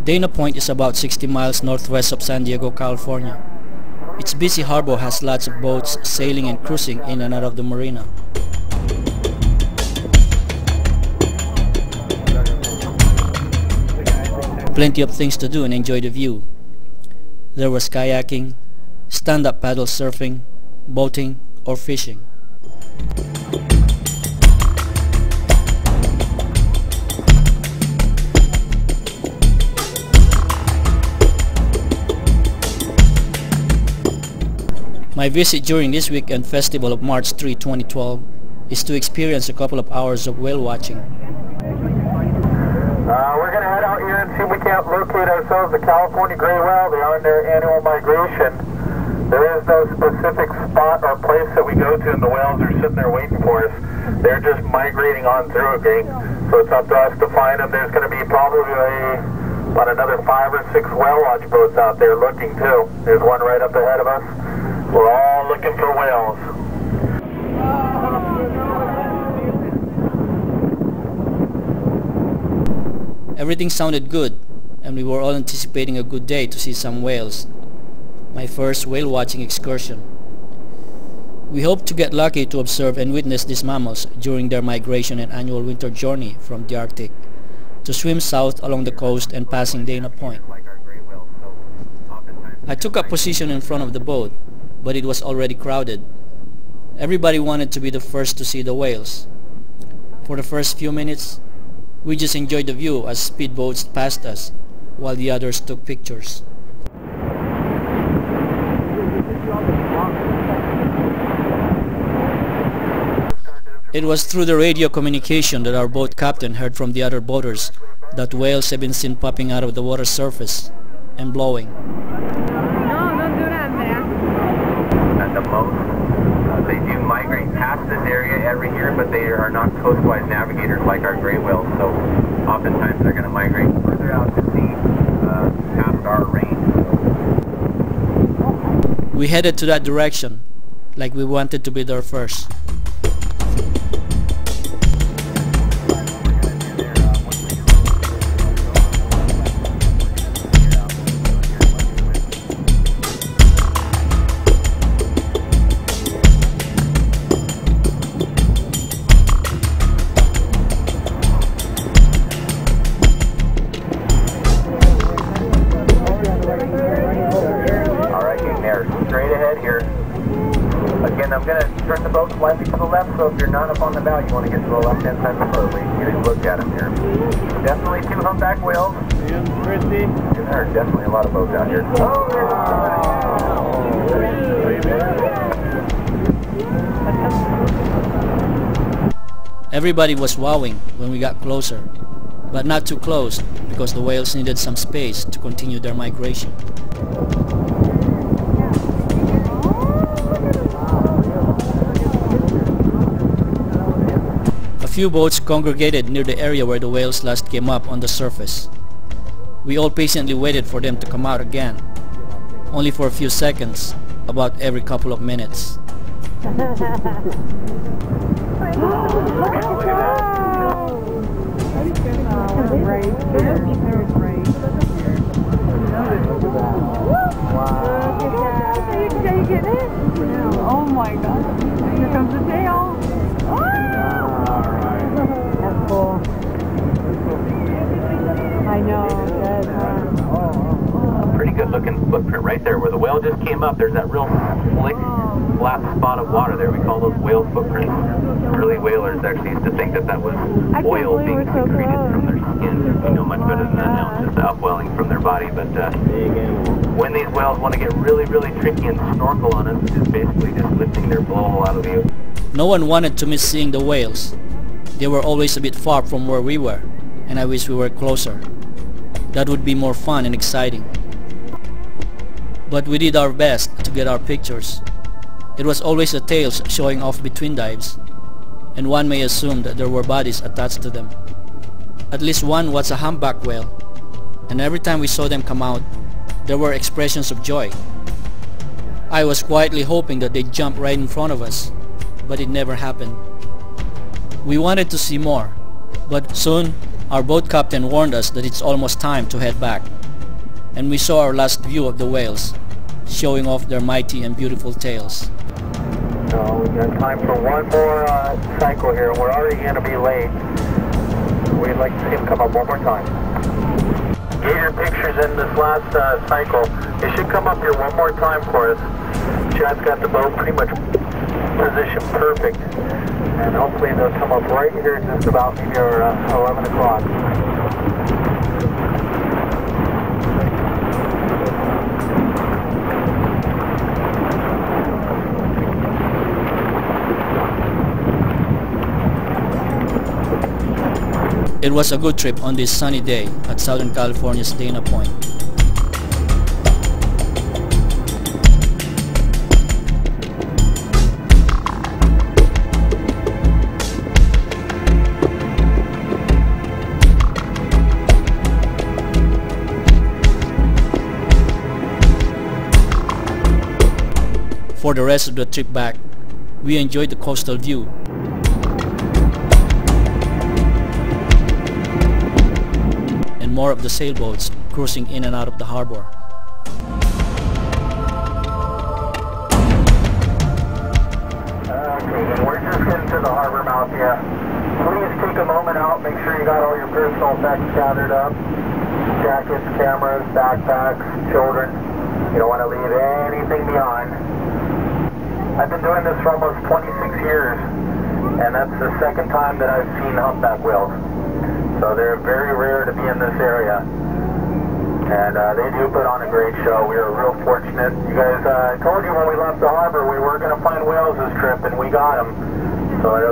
Dana Point is about 60 miles northwest of San Diego, California. Its busy harbor has lots of boats sailing and cruising in and out of the marina. Plenty of things to do and enjoy the view. There was kayaking, stand-up paddle surfing, boating, or fishing. My visit during this weekend festival of March 3, 2012 is to experience a couple of hours of whale watching. We're going to head out here and see if we can't locate ourselves a California gray whale. They are in their annual migration. There is no specific spot or place that we go to, and the whales are sitting there waiting for us. They're just migrating on through, okay? So it's up to us to find them. There's going to be probably about another 5 or 6 whale watch boats out there looking too. There's one right up ahead of us. We're all looking for whales. Everything sounded good, and we were all anticipating a good day to see some whales. My first whale watching excursion. We hope to get lucky to observe and witness these mammals during their migration and annual winter journey from the Arctic to swim south along the coast and passing Dana Point. I took up position in front of the boat, but it was already crowded. Everybody wanted to be the first to see the whales. For the first few minutes, we just enjoyed the view as speedboats passed us, while the others took pictures. It was through the radio communication that our boat captain heard from the other boaters that whales have been seen popping out of the water surface and blowing. The most. They do migrate past this area every year, but they are not coastwise navigators like our gray whales, so oftentimes they're going to migrate further out to sea past our range. We headed to that direction, like we wanted to be there first. Straight ahead here. Again, I'm going to turn the boat slightly to the left, so if you're not up on the bow, you want to get to the left-hand side of the boat. We can get a look at them here. Definitely 2 humpback whales. There are definitely a lot of boats out here. Everybody was wowing when we got closer, but not too close because the whales needed some space to continue their migration. A few boats congregated near the area where the whales last came up on the surface. We all patiently waited for them to come out again, only for a few seconds, about every couple of minutes. Oh my God! Here comes the tail. That's cool. I know. Pretty good looking footprint right there. Where the whale just came up, there's that real slick, flat spot of water there. We call those whale footprints. Early whalers actually used to think that that was oil being secreted from their skin. We know much better than that now. It's just upwelling from their body. But when these whales want to get really, really tricky and snorkel on us, it's just basically just lifting their blowhole out of view. No one wanted to miss seeing the whales. They were always a bit far from where we were, and I wish we were closer. That would be more fun and exciting. But we did our best to get our pictures. It was always the tails showing off between dives, and one may assume that there were bodies attached to them. At least one was a humpback whale, and every time we saw them come out, there were expressions of joy. I was quietly hoping that they'd jump right in front of us, but it never happened. We wanted to see more, but soon Our boat captain warned us that it's almost time to head back, and we saw our last view of the whales, showing off their mighty and beautiful tails. So we got time for one more cycle here. We're already going to be late. We'd like to see him come up one more time. Get your pictures in this last cycle. They should come up here one more time for us. Chad's got the boat pretty much positioned perfect. And hopefully they'll come up right here just about near 11 o'clock. It was a good trip on this sunny day at Southern California's Dana Point. For the rest of the trip back, we enjoyed the coastal view and more of the sailboats cruising in and out of the harbor. Okay, we're just getting to the harbor mouth here. Please take a moment out, make sure you got all your personal effects gathered up. Jackets, cameras, backpacks, children. You don't want to leave anything behind. I've been doing this for almost 26 years, and that's the second time that I've seen humpback whales. So they're very rare to be in this area, and they do put on a great show. We are real fortunate. You guys, I told you when we left the harbor we were going to find whales this trip, and we got them. So it